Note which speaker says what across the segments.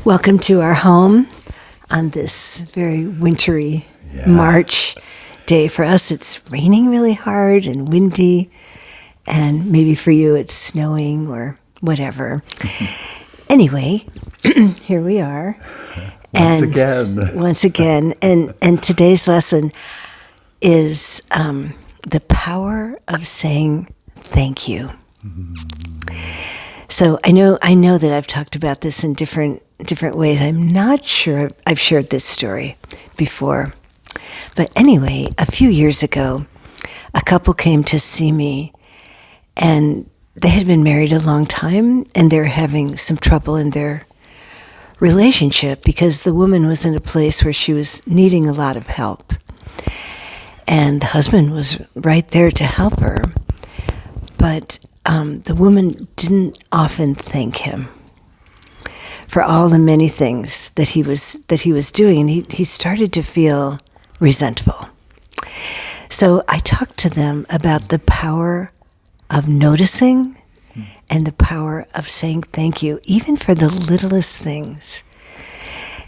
Speaker 1: Welcome to our home on this very wintry March day. For us, it's raining really hard and windy, and maybe for you it's snowing or whatever. Anyway, here we are. Once again. And today's lesson is the power of saying thank you. So I know that I've talked about this in different ways. I'm not sure I've shared this story before. But anyway, a few years ago, a couple came to see me, and they had been married a long time, and they're having some trouble in their relationship because the woman was in a place where she was needing a lot of help. And the husband was right there to help her. But the woman didn't often thank him for all the many things that he was doing, and he started to feel resentful. So I talked to them about the power of noticing and the power of saying thank you, even for the littlest things.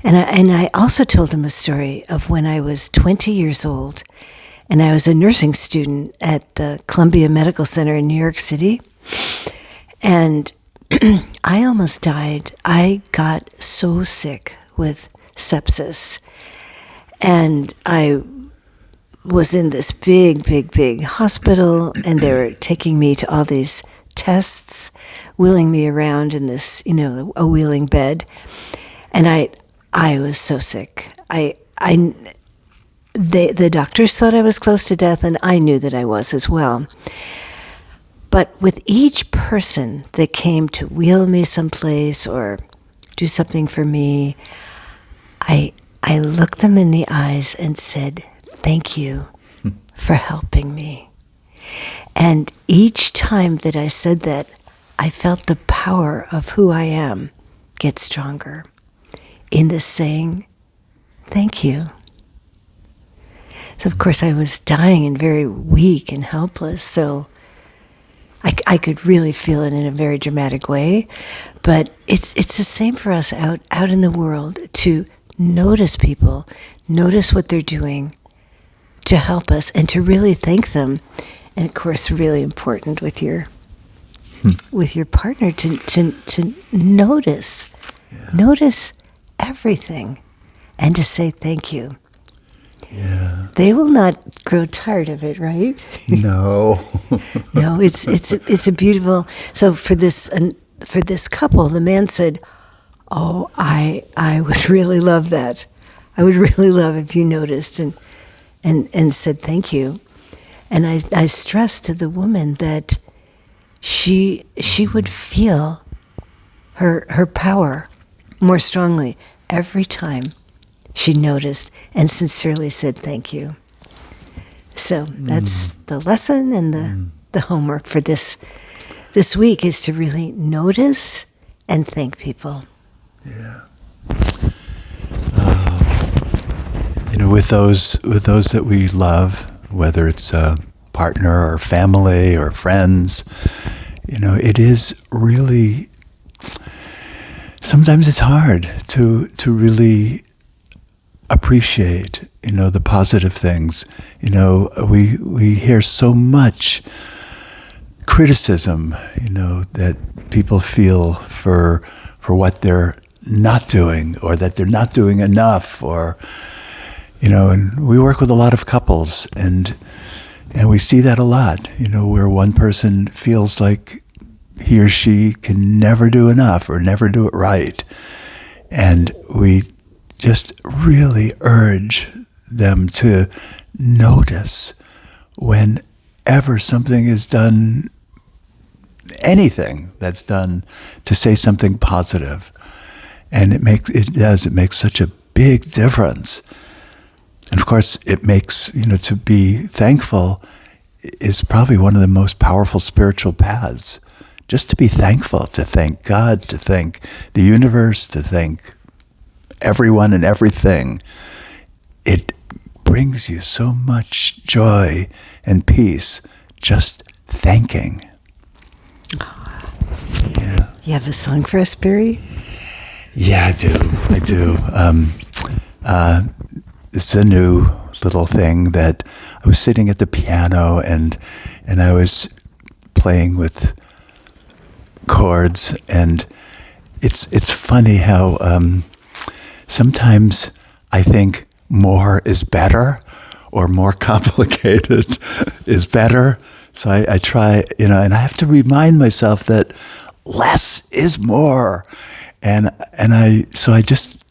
Speaker 1: And I also told them a story of when I was 20 years old, and I was a nursing student at the Columbia Medical Center in New York City. And I almost died. I got so sick with sepsis. And I was in this big hospital, and they were taking me to all these tests, wheeling me around in this, a wheeling bed. And I was so sick. The doctors thought I was close to death, and I knew that I was as well. But with each person that came to wheel me someplace or do something for me, I looked them in the eyes and said, "Thank you for helping me." And each time that I said that, I felt the power of who I am get stronger in the saying, "Thank you." So of course I was dying and very weak and helpless, so I could really feel it in a very dramatic way. But it's the same for us out in the world, to notice people, notice what they're doing to help us, and to really thank them. And of course, really important with your partner to notice everything and to say thank you.
Speaker 2: Yeah.
Speaker 1: They will not grow tired of it, right?
Speaker 2: No.
Speaker 1: No, it's a beautiful. So for this couple, the man said, "Oh, I would really love that. I would really love if you noticed and said thank you." And I stressed to the woman that she would feel her power more strongly every time she noticed and sincerely said thank you. So that's the lesson, and the homework for this week is to really notice and thank people.
Speaker 2: Yeah. With those that we love, whether it's a partner or family or friends, it is really, sometimes it's hard to really appreciate, the positive things. We hear so much criticism, that people feel for what they're not doing, or that they're not doing enough, or, and we work with a lot of couples, and we see that a lot, where one person feels like he or she can never do enough or never do it right. And we just really urge them to notice whenever something is done, anything that's done, to say something positive. And it makes such a big difference. And of course, it makes, to be thankful is probably one of the most powerful spiritual paths. Just to be thankful, to thank God, to thank the universe, to thank everyone and everything. It brings you so much joy and peace, just thanking.
Speaker 1: Yeah. You have a song for us, Barry?
Speaker 2: Yeah, I do. I do. This is a new little thing that I was sitting at the piano and I was playing with chords, and it's funny how sometimes I think more is better or more complicated is better. So I try, and I have to remind myself that less is more. And I just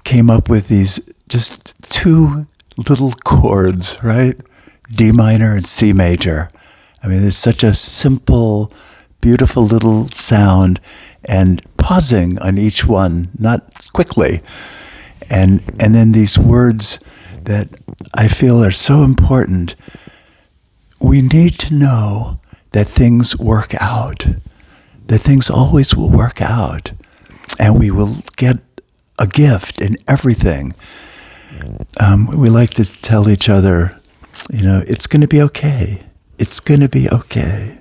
Speaker 2: came up with these just two little chords, right? D minor and C major. I mean, it's such a simple, beautiful little sound, and pausing on each one, not quickly. And then these words that I feel are so important. We need to know that things work out, that things always will work out, and we will get a gift in everything. We like to tell each other, it's going to be okay. It's going to be okay.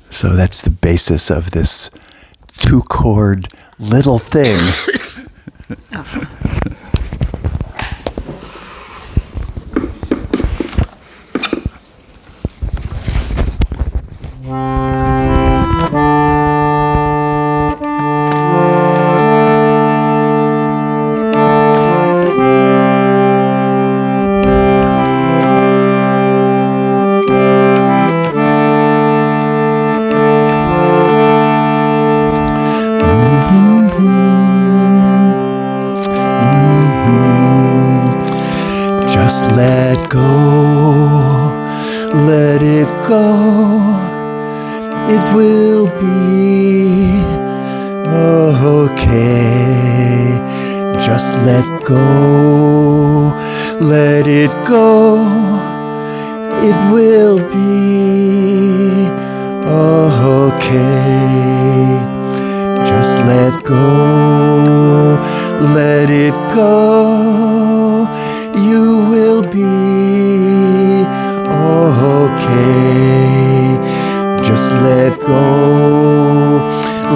Speaker 2: So that's the basis of this 2-chord little thing. Just let go, let it go. It will be okay. Just let go, let it go. It will be okay. Just let go, let it go. You will be okay. Just let go,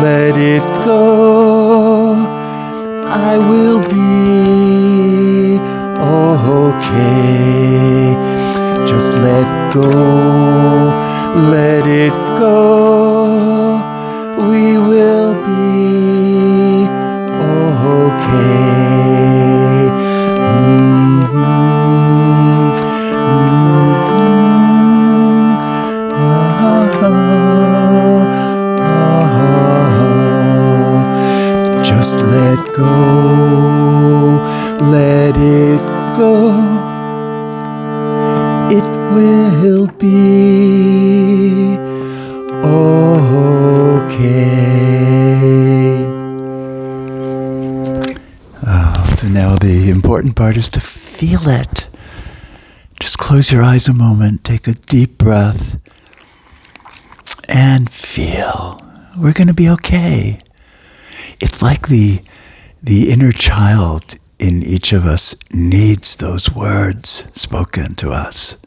Speaker 2: let it go. I will be okay. Just let go, let it go. We will be okay. Just let go, let it go. It will be okay. So now the important part is to feel it. Just close your eyes a moment, take a deep breath, and feel. We're going to be okay. It's like the inner child in each of us needs those words spoken to us.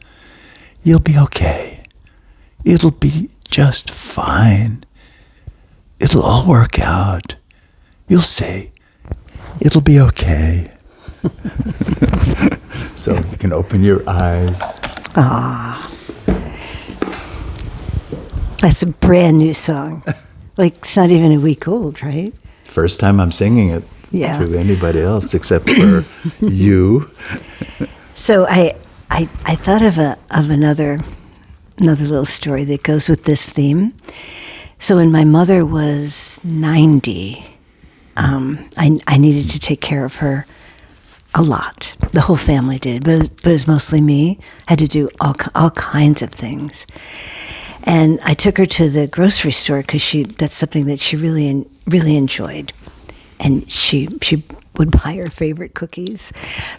Speaker 2: You'll be okay. It'll be just fine. It'll all work out. You'll see. It'll be okay. So you can open your eyes.
Speaker 1: Ah, that's a brand new song. Like, it's not even a week old, right?
Speaker 2: First time I'm singing it to anybody else except for you.
Speaker 1: So I thought of another little story that goes with this theme. So when my mother was 90, I needed to take care of her a lot. The whole family did, but it was mostly me. I had to do all kinds of things. And I took her to the grocery store because that's something that she really enjoyed. And she would buy her favorite cookies.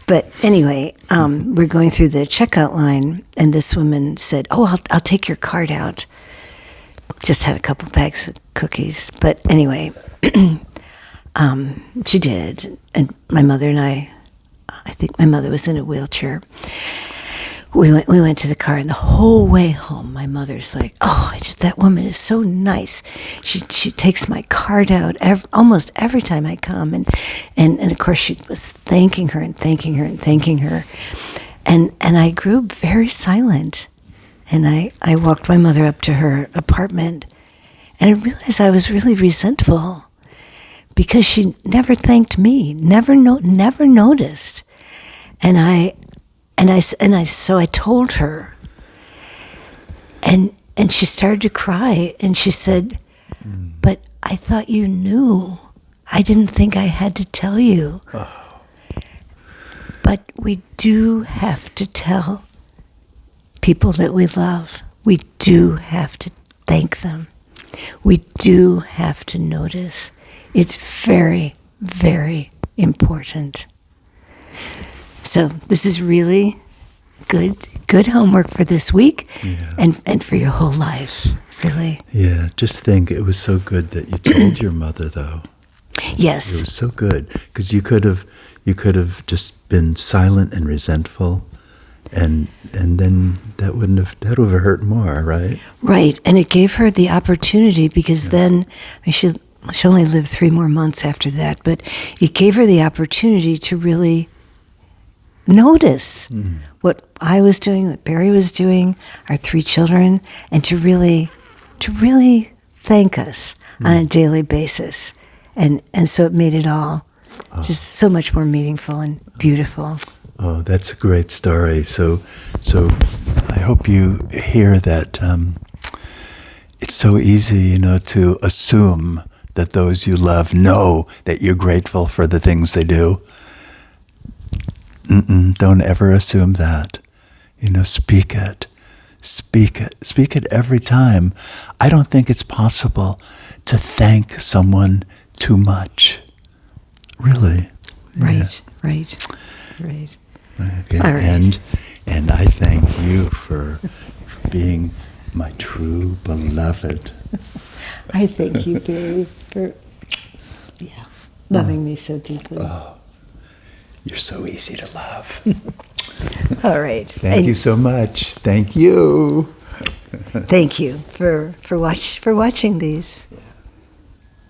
Speaker 1: But anyway, we're going through the checkout line, and this woman said, "Oh, I'll take your card out." Just had a couple bags of cookies. But anyway, she did. And my mother and I think my mother was in a wheelchair. we went to the car, and the whole way home, my mother's like, "Oh, that woman is so nice. She takes my card out almost every time I come, and of course she was thanking her and thanking her and thanking her, and I grew very silent, and I walked my mother up to her apartment, and I realized I was really resentful because she never thanked me, never noticed, so I told her, and she started to cry, and she said, "But I thought you knew. I didn't think I had to tell you." Oh. But we do have to tell people that we love. We do have to thank them. We do have to notice. It's very, very important. So this is really good homework for this week, and for your whole life, really.
Speaker 2: Yeah, just think, it was so good that you told your mother, though.
Speaker 1: Yes.
Speaker 2: It was so good, because you could have just been silent and resentful, and then that would have hurt more, right?
Speaker 1: Right, and it gave her the opportunity, because then, she only lived 3 more months after that, but it gave her the opportunity to really notice what I was doing, what Barry was doing, our 3 children, and to really thank us on a daily basis. And so it made it all just so much more meaningful and beautiful.
Speaker 2: Oh, that's a great story. So I hope you hear that it's so easy, to assume that those you love know that you're grateful for the things they do. Don't ever assume that. Speak it. Speak it. Speak it every time. I don't think it's possible to thank someone too much. Really.
Speaker 1: Right, right.
Speaker 2: Okay.
Speaker 1: All right.
Speaker 2: And I thank you for being my true beloved.
Speaker 1: I thank you, Barry, for loving me so deeply.
Speaker 2: Oh, you're so easy to love.
Speaker 1: All right.
Speaker 2: Thank you so much. Thank you.
Speaker 1: Thank you for watching these.